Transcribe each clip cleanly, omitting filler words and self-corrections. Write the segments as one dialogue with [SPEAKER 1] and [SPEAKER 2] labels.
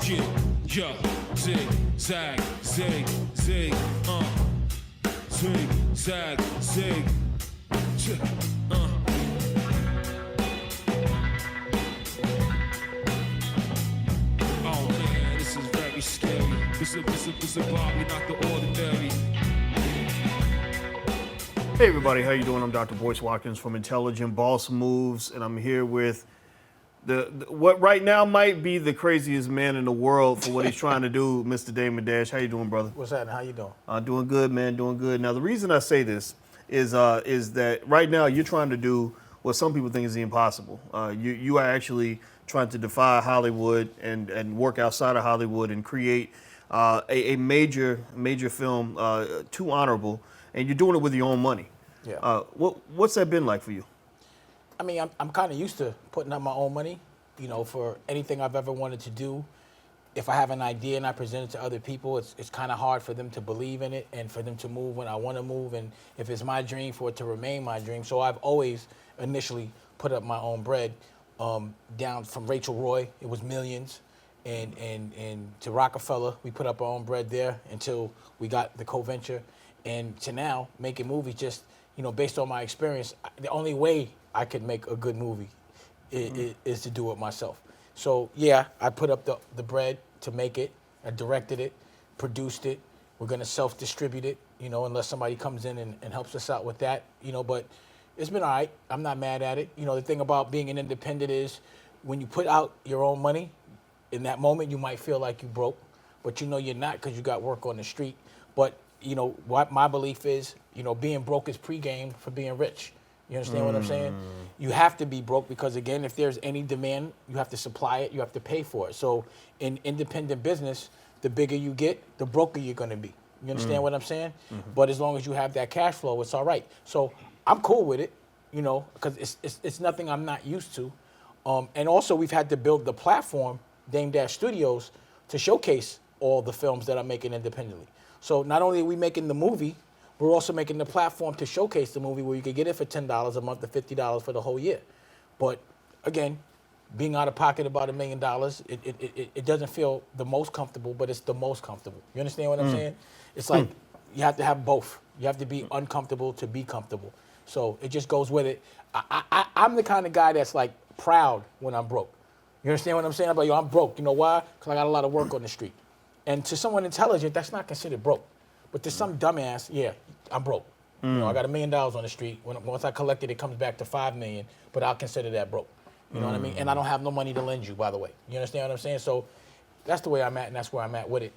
[SPEAKER 1] Yeah, zig, zag, zig, zig, zig, zag, zig, Oh man, this is very scary. This is a Bobby, not the ordinary.
[SPEAKER 2] Hey everybody, how you doing? I'm Dr. Boyce Watkins from Intelligent Boss Moves, and I'm here with what right now might be the craziest man in the world for what he's trying to do, Mr. Damon Dash. How you doing, brother?
[SPEAKER 3] What's happening? How you doing?
[SPEAKER 2] Doing good, man. Doing good. Now, the reason I say this is that right now you're trying to do what some people think is the impossible. You are actually trying to defy Hollywood and work outside of Hollywood and create a major film too honorable, and you're doing it with your own money.
[SPEAKER 3] Yeah.
[SPEAKER 2] What's that been like for you?
[SPEAKER 3] I mean, I'm kind of used to putting up my own money, for anything I've ever wanted to do. If I have an idea and I present it to other people, it's kind of hard for them to believe in it and for them to move when I want to move. And if it's my dream, for it to remain my dream. So I've always initially put up my own bread. Down from Rachel Roy, it was millions. And to Rockefeller, we put up our own bread there until we got the co-venture. And to now, making movies just, based on my experience, the only way I could make a good movie is to do it myself. So yeah, I put up the bread to make it. I directed it, produced it. We're gonna self-distribute it, unless somebody comes in and helps us out with that, but it's been all right. I'm not mad at it. The thing about being an independent is when you put out your own money, in that moment you might feel like you broke, but you're not because you got work on the street. But what my belief is, being broke is pregame for being rich. You understand what I'm saying? You have to be broke because, again, if there's any demand, you have to supply it, you have to pay for it. So in independent business, the bigger you get, the broker you're going to be. You understand what I'm saying? Mm-hmm. But as long as you have that cash flow, it's all right. So I'm cool with it, because it's nothing I'm not used to. And also, we've had to build the platform, Damon Dash Studios, to showcase all the films that I'm making independently. So not only are we making the movie, we're also making the platform to showcase the movie where you can get it for $10 a month or $50 for the whole year. But again, being out of pocket about $1 million, it doesn't feel the most comfortable, but it's the most comfortable. You understand what I'm saying? It's like you have to have both. You have to be uncomfortable to be comfortable. So it just goes with it. I'm the kind of guy that's like proud when I'm broke. You understand what I'm saying? I'm like, I'm broke. You know why? Because I got a lot of work on the street. And to someone intelligent, that's not considered broke. But to some dumbass, yeah, I'm broke. I got $1 million on the street. Once I collect it, it comes back to $5 million, but I'll consider that broke. You know what I mean? And I don't have no money to lend you, by the way. You understand what I'm saying? So that's the way I'm at, and that's where I'm at with it.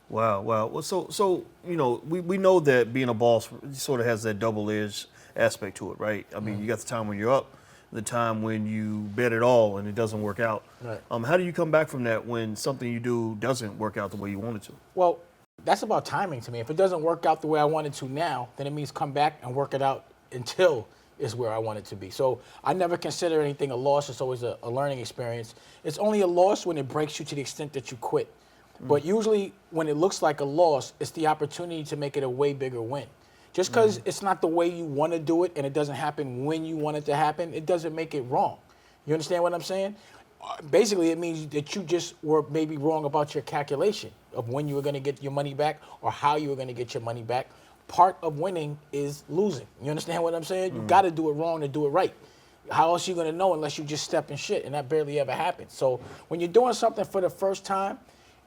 [SPEAKER 2] Wow. Well, so we know that being a boss sort of has that double-edged aspect to it, right? I mean, you got the time when you're up, the time when you bet it all and it doesn't work out.
[SPEAKER 3] Right.
[SPEAKER 2] How do you come back from that when something you do doesn't work out the way you want it to?
[SPEAKER 3] Well, that's about timing to me. If it doesn't work out the way I want it to now, then it means come back and work it out until it's where I want it to be. So I never consider anything a loss. It's always a learning experience. It's only a loss when it breaks you to the extent that you quit. But usually when it looks like a loss, it's the opportunity to make it a way bigger win. Just because it's not the way you want to do it and it doesn't happen when you want it to happen, it doesn't make it wrong. You understand what I'm saying? Basically, it means that you just were maybe wrong about your calculation of when you were going to get your money back or how you were going to get your money back. Part of winning is losing. You understand what I'm saying? You got to do it wrong to do it right. How else are you going to know unless you just step in shit? And that barely ever happens. So when you're doing something for the first time,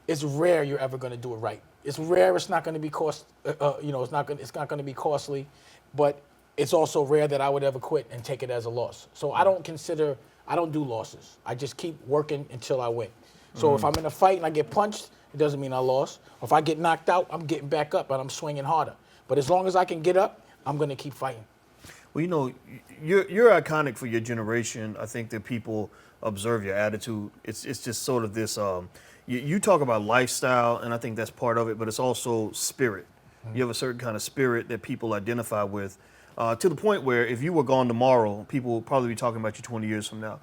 [SPEAKER 3] it's rare you're ever going to do it right. It's rare. It's not going to be it's not going to be costly, but it's also rare that I would ever quit and take it as a loss. So I don't do losses. I just keep working until I win. So if I'm in a fight and I get punched, it doesn't mean I lost. Or if I get knocked out, I'm getting back up and I'm swinging harder. But as long as I can get up, I'm going to keep fighting.
[SPEAKER 2] Well, you're iconic for your generation. I think that people observe your attitude. It's just sort of this. You talk about lifestyle, and I think that's part of it, but it's also spirit. You have a certain kind of spirit that people identify with, to the point where if you were gone tomorrow, people will probably be talking about you 20 years from now.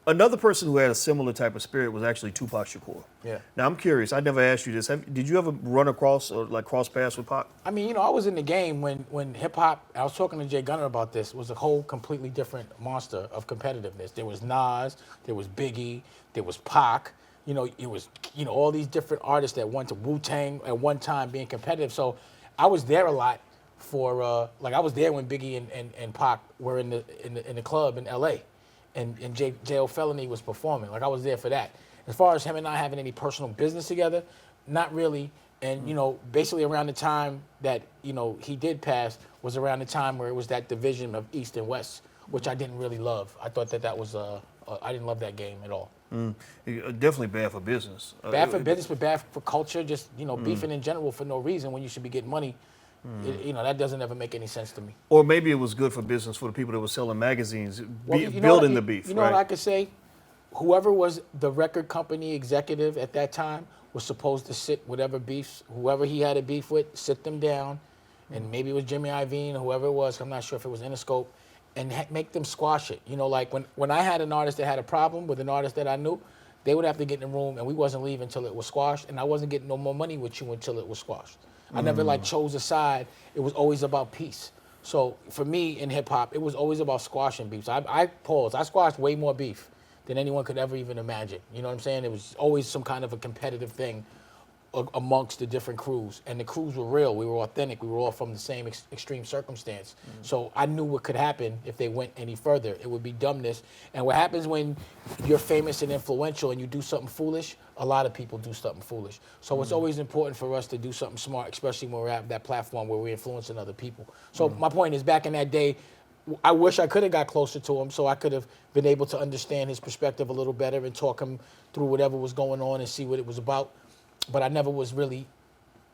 [SPEAKER 2] Another person who had a similar type of spirit was actually Tupac Shakur.
[SPEAKER 3] Yeah.
[SPEAKER 2] Now, I'm curious. I never asked you this. Did you ever run across or cross paths with Pac?
[SPEAKER 3] I mean, I was in the game when hip-hop, I was talking to Jay Gunner about this, was a whole completely different monster of competitiveness. There was Nas, there was Biggie, there was Pac, it was, all these different artists that went to Wu-Tang at one time being competitive. So I was there a lot for, I was there when Biggie and Pac were in the club in L.A. and J.O. Felony was performing. Like, I was there for that. As far as him and I having any personal business together, not really. And, basically around the time that, he did pass was around the time where it was that division of East and West, which I didn't really love. I thought that was, I didn't love that game at all.
[SPEAKER 2] Definitely bad for business.
[SPEAKER 3] Bad for business, but bad for culture, just, beefing in general for no reason when you should be getting money. That doesn't ever make any sense to me.
[SPEAKER 2] Or maybe it was good for business for the people that were selling magazines, building the beef,
[SPEAKER 3] You know what I could say? Whoever was the record company executive at that time was supposed to sit whoever he had a beef with, sit them down, and maybe it was Jimmy Iovine or whoever it was, I'm not sure if it was Interscope, and make them squash it. Like when I had an artist that had a problem with an artist that I knew, they would have to get in the room, and we wasn't leaving until it was squashed, and I wasn't getting no more money with you until it was squashed. I never chose a side. It was always about peace. So for me in hip hop, it was always about squashing beefs. I squashed way more beef than anyone could ever even imagine. You know what I'm saying? It was always some kind of a competitive thing amongst the different crews. And the crews were real. We were authentic. We were all from the same extreme circumstance. So I knew what could happen if they went any further. It would be dumbness. And what happens when you're famous and influential and you do something foolish, a lot of people do something foolish. So it's always important for us to do something smart, especially when we're at that platform where we're influencing other people. So my point is, back in that day, I wish I could have got closer to him so I could have been able to understand his perspective a little better and talk him through whatever was going on and see what it was about. But I never was really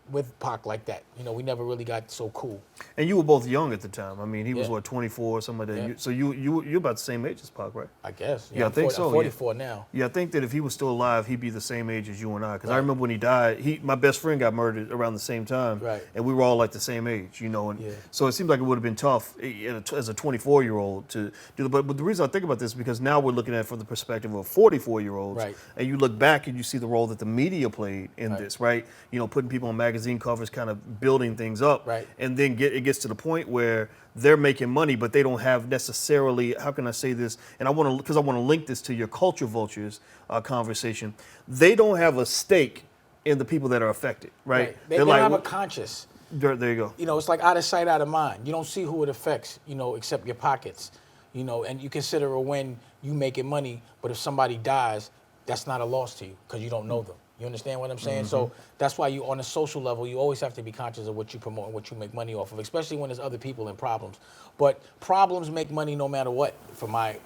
[SPEAKER 3] with Pac like that. We never really got so cool.
[SPEAKER 2] And you were both young at the time. I mean, he was, 24 or something like that.
[SPEAKER 3] Yeah.
[SPEAKER 2] So you're about the same age as Pac, right?
[SPEAKER 3] I guess.
[SPEAKER 2] Yeah, I think so.
[SPEAKER 3] I'm 44 now.
[SPEAKER 2] Yeah, I think that if he was still alive, he'd be the same age as you and I. Because I remember when he died, my best friend got murdered around the same time.
[SPEAKER 3] Right.
[SPEAKER 2] And we were all like the same age, And so it seemed like it would have been tough as a 24-year-old to do that. But the reason I think about this is because now we're looking at it from the perspective of 44-year-olds.
[SPEAKER 3] Right.
[SPEAKER 2] And you look back and you see the role that the media played in this, right? Putting people on magazine covers, kind of building things up.
[SPEAKER 3] Right.
[SPEAKER 2] And then it gets to the point where they're making money, but they don't have necessarily, how can I say this? And I want to link this to your culture vultures conversation. They don't have a stake in the people that are affected, right?
[SPEAKER 3] They don't have a conscience.
[SPEAKER 2] There you go.
[SPEAKER 3] It's like out of sight, out of mind. You don't see who it affects, except your pockets, and you consider a win you making money, but if somebody dies, that's not a loss to you because you don't know them. You understand what I'm saying? So that's why on a social level, you always have to be conscious of what you promote and what you make money off of, especially when there's other people in problems. But problems make money no matter what, from my,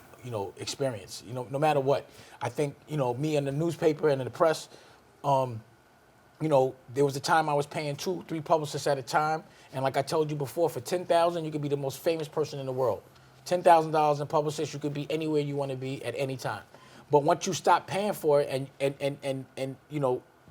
[SPEAKER 3] experience. No matter what. I think, me in the newspaper and in the press, there was a time I was paying 2-3 publicists at a time. And like I told you before, for $10,000, you could be the most famous person in the world. $10,000 in publicists, you could be anywhere you want to be at any time. But once you stop paying for it and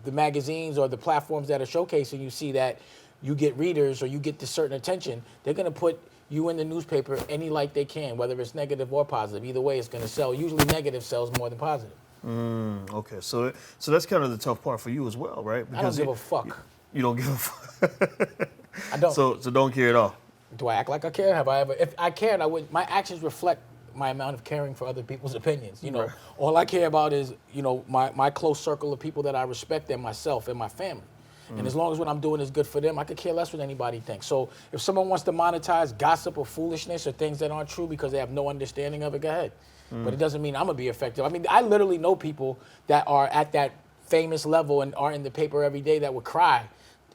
[SPEAKER 3] the magazines or the platforms that are showcasing, you see that you get readers or you get this certain attention, they're going to put you in the newspaper any light they can, whether it's negative or positive. Either way, it's going to sell. Usually negative sells more than positive.
[SPEAKER 2] Okay, so that's kind of the tough part for you as well, right?
[SPEAKER 3] Because I don't give a fuck.
[SPEAKER 2] You don't give a fuck.
[SPEAKER 3] I don't.
[SPEAKER 2] So don't care at all.
[SPEAKER 3] Do I act like I care? Have I ever? If I cared, I would. My actions reflect my amount of caring for other people's opinions.
[SPEAKER 2] Right.
[SPEAKER 3] All I care about is, my close circle of people that I respect and myself and my family. And as long as what I'm doing is good for them, I could care less what anybody thinks. So if someone wants to monetize gossip or foolishness or things that aren't true because they have no understanding of it, go ahead. But it doesn't mean I'm gonna be effective. I mean, I literally know people that are at that famous level and are in the paper every day that would cry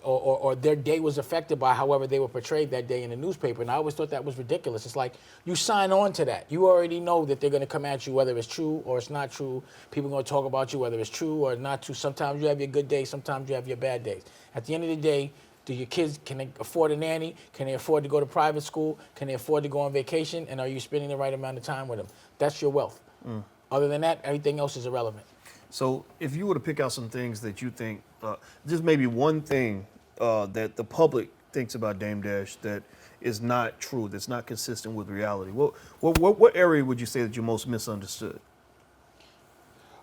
[SPEAKER 3] or their day was affected by however they were portrayed that day in the newspaper. And I always thought that was ridiculous. It's like, you sign on to that. You already know that they're going to come at you whether it's true or it's not true. People are going to talk about you whether it's true or not true. Sometimes you have your good days, sometimes you have your bad days. At the end of the day, do your kids, can they afford a nanny? Can they afford to go to private school? Can they afford to go on vacation? And are you spending the right amount of time with them? That's your wealth. Other than that, everything else is irrelevant.
[SPEAKER 2] So if you were to pick out some things that you think, just maybe one thing that the public thinks about Dame Dash that is not true, that's not consistent with reality, what area would you say that you most misunderstood?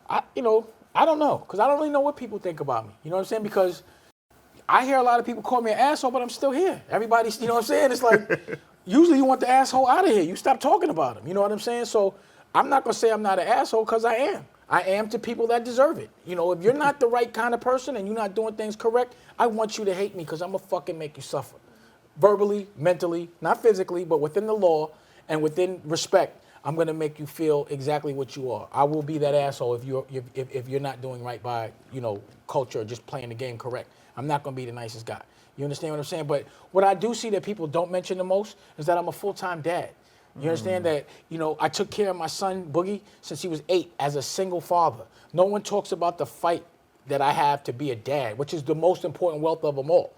[SPEAKER 3] I don't know, because I don't really know what people think about me. You know what I'm saying? Because I hear a lot of people call me an asshole, but I'm still here. Everybody's, you know what I'm saying? It's like, usually you want the asshole out of here. You stop talking about him. You know what I'm saying? So I'm not going to say I'm not an asshole because I am. I am to people that deserve it. You know, if you're not the right kind of person and you're not doing things correct, I want you to hate me because I'm going to fucking make you suffer. Verbally, mentally, not physically, but within the law and within respect, I'm going to make you feel exactly what you are. I will be that asshole if you're not doing right by, you know, culture or just playing the game correct. I'm not going to be the nicest guy. You understand what I'm saying? But what I do see that people don't mention the most is that I'm a full-time dad. You understand that, you know, I took care of my son, Boogie, since he was 8 as a single father. No one talks about the fight that I have to be a dad, which is the most important wealth of them all.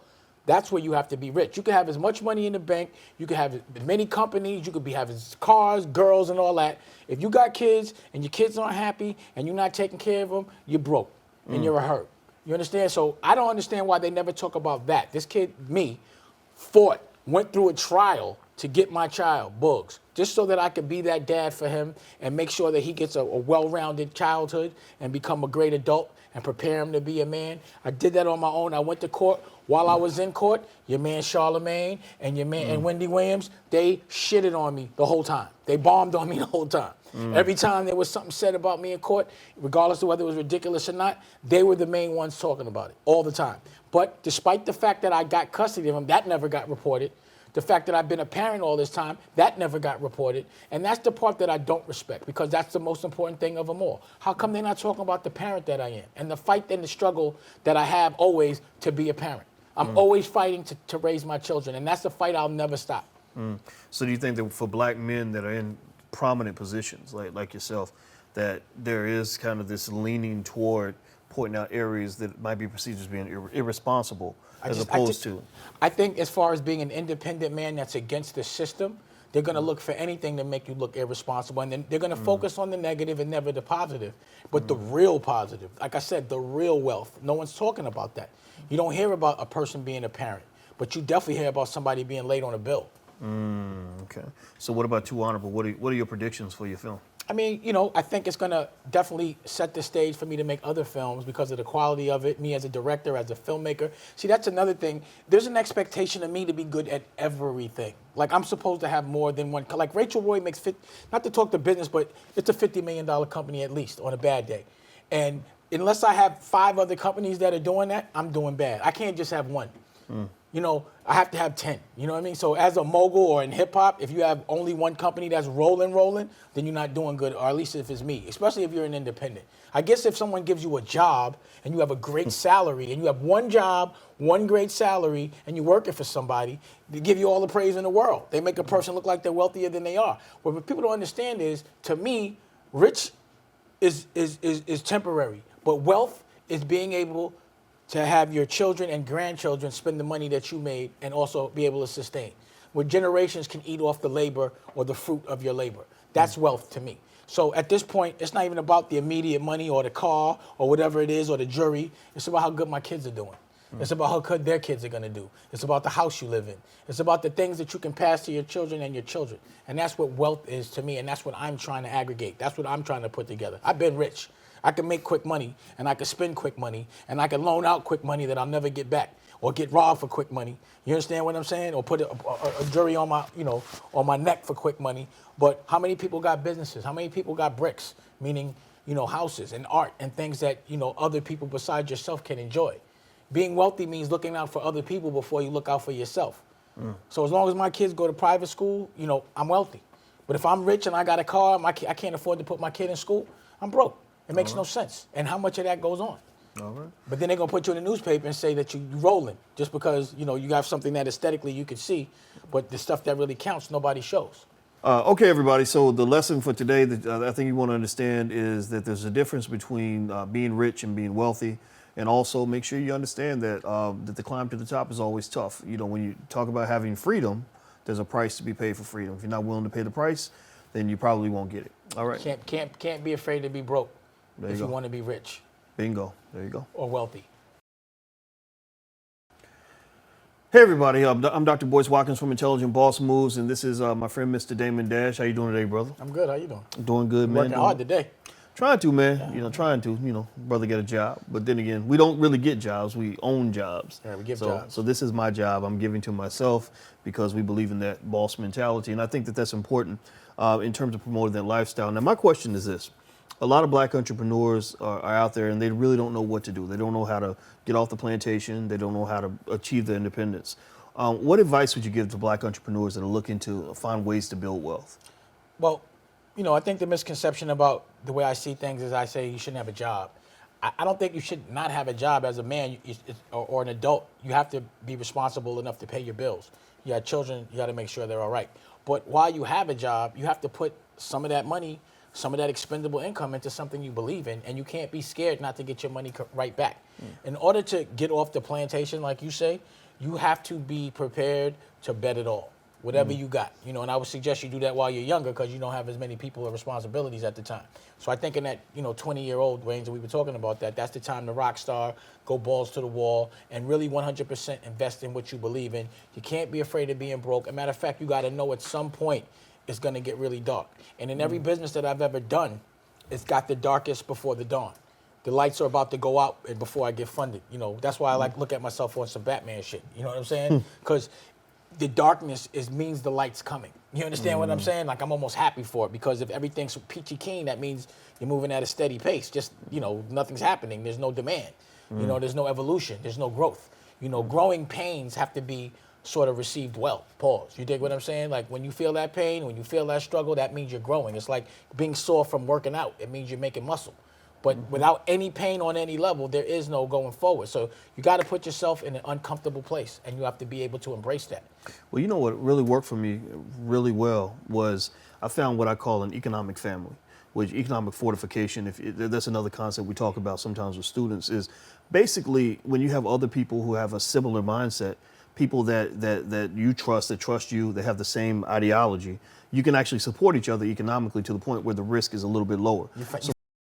[SPEAKER 3] That's where you have to be rich. You can have as much money in the bank. You can have as many companies. You could be having cars, girls, and all that. If you got kids and your kids aren't happy and you're not taking care of them, you're broke and you're a hurt. You understand? So I don't understand why they never talk about that. This kid, me, went through a trial to get my child, Bugs, just so that I could be that dad for him and make sure that he gets a well-rounded childhood and become a great adult and prepare him to be a man. I did that on my own. I went to court. While I was in court, your man Charlemagne and your man and Wendy Williams, they shitted on me the whole time. They bombed on me the whole time. Every time there was something said about me in court, regardless of whether it was ridiculous or not, they were the main ones talking about it all the time. But despite the fact that I got custody of him, that never got reported. The fact that I've been a parent all this time, that never got reported. And that's the part that I don't respect because that's the most important thing of them all. How come they're not talking about the parent that I am and the fight and the struggle that I have always to be a parent? I'm always fighting to raise my children, and that's a fight I'll never stop.
[SPEAKER 2] So do you think that for black men that are in prominent positions, like yourself, that there is kind of this leaning toward pointing out areas that might be perceived as being irresponsible as opposed to?
[SPEAKER 3] I think as far as being an independent man that's against the system, they're going to look for anything to make you look irresponsible, and then they're going to focus on the negative and never the positive. But the real positive, like I said, the real wealth, no one's talking about that. You don't hear about a person being a parent, but you definitely hear about somebody being late on a bill.
[SPEAKER 2] Okay. So what about Too Honorable? What are your predictions for your film?
[SPEAKER 3] I mean, you know, I think it's going to definitely set the stage for me to make other films because of the quality of it, me as a director, as a filmmaker. See, that's another thing. There's an expectation of me to be good at everything. Like, I'm supposed to have more than one. Like, Rachel Roy makes, not to talk the business, but it's a $50 million company at least on a bad day. And unless I have 5 other companies that are doing that, I'm doing bad. I can't just have one. You know, I have to have 10. You know what I mean? So as a mogul or in hip hop, if you have only one company that's rolling, then you're not doing good, or at least if it's me, especially if you're an independent. I guess if someone gives you a job and you have a great salary and you have one job, one great salary, and you're working for somebody, they give you all the praise in the world. They make a person look like they're wealthier than they are. What people don't understand is, to me, rich is temporary, but wealth is being able to have your children and grandchildren spend the money that you made and also be able to sustain, where generations can eat off the labor or the fruit of your labor. That's wealth to me. So at this point, it's not even about the immediate money or the car or whatever it is or the jury. It's about how good my kids are doing. It's about how good their kids are going to do. It's about the house you live in. It's about the things that you can pass to your children and your children. And that's what wealth is to me, and that's what I'm trying to aggregate. That's what I'm trying to put together. I've been rich. I can make quick money, and I can spend quick money, and I can loan out quick money that I'll never get back, or get robbed for quick money. You understand what I'm saying? Or put a jury on my, on my neck for quick money. But how many people got businesses? How many people got bricks? Meaning, houses and art and things that, other people besides yourself can enjoy. Being wealthy means looking out for other people before you look out for yourself. So as long as my kids go to private school, I'm wealthy. But if I'm rich and I got a car, I can't afford to put my kid in school, I'm broke. It makes no sense. And how much of that goes on?
[SPEAKER 2] All right.
[SPEAKER 3] But then they're going to put you in the newspaper and say that you're rolling just because, you have something that aesthetically you can see, but the stuff that really counts, nobody shows.
[SPEAKER 2] Okay, everybody. So the lesson for today that I think you want to understand is that there's a difference between being rich and being wealthy. And also make sure you understand that that the climb to the top is always tough. When you talk about having freedom, there's a price to be paid for freedom. If you're not willing to pay the price, then you probably won't get it. All right.
[SPEAKER 3] Can't be afraid to be broke if you want to be rich.
[SPEAKER 2] Bingo. There you go.
[SPEAKER 3] Or wealthy.
[SPEAKER 2] Hey, everybody. I'm Dr. Boyce Watkins from Intelligent Boss Moves, and this is my friend, Mr. Damon Dash. How you doing today, brother?
[SPEAKER 3] I'm good. How you doing?
[SPEAKER 2] Doing good, man.
[SPEAKER 3] Working hard today.
[SPEAKER 2] Trying to, man. Yeah. Trying to. Brother get a job. But then again, we don't really get jobs. We own jobs.
[SPEAKER 3] Yeah, we give jobs.
[SPEAKER 2] So this is my job. I'm giving to myself because we believe in that boss mentality. And I think that that's important in terms of promoting that lifestyle. Now, my question is this. A lot of black entrepreneurs are out there and they really don't know what to do. They don't know how to get off the plantation. They don't know how to achieve their independence. What advice would you give to black entrepreneurs that are looking to find ways to build wealth?
[SPEAKER 3] Well, I think the misconception about the way I see things is I say you shouldn't have a job. I don't think you should not have a job as a man or an adult. You have to be responsible enough to pay your bills. You got children, you got to make sure they're all right. But while you have a job, you have to put some of that money, some of that expendable income into something you believe in, and you can't be scared not to get your money right back. In order to get off the plantation, like you say, you have to be prepared to bet it all, whatever you got. And I would suggest you do that while you're younger because you don't have as many people or responsibilities at the time. So I think in that 20-year-old range that we were talking about, that's the time to rock star, go balls to the wall, and really 100% invest in what you believe in. You can't be afraid of being broke. As a matter of fact, you got to know at some point it's going to get really dark. And in every business that I've ever done, it's got the darkest before the dawn. The lights are about to go out before I get funded. That's why I look at myself on some Batman shit. You know what I'm saying? Because the darkness means the light's coming. You understand what I'm saying? Like, I'm almost happy for it because if everything's peachy keen, that means you're moving at a steady pace. Just, nothing's happening. There's no demand. There's no evolution. There's no growth. Growing pains have to be sort of received well. Pause. You dig what I'm saying? Like, when you feel that pain, when you feel that struggle, that means you're growing. It's like being sore from working out. It means you're making muscle. But without any pain on any level, there is no going forward. So you got to put yourself in an uncomfortable place, and you have to be able to embrace that.
[SPEAKER 2] Well, what really worked for me really well was I found what I call an economic family, which economic fortification, that's another concept we talk about sometimes with students, is basically when you have other people who have a similar mindset, people that you trust, that trust you, that have the same ideology, you can actually support each other economically to the point where the risk is a little bit lower.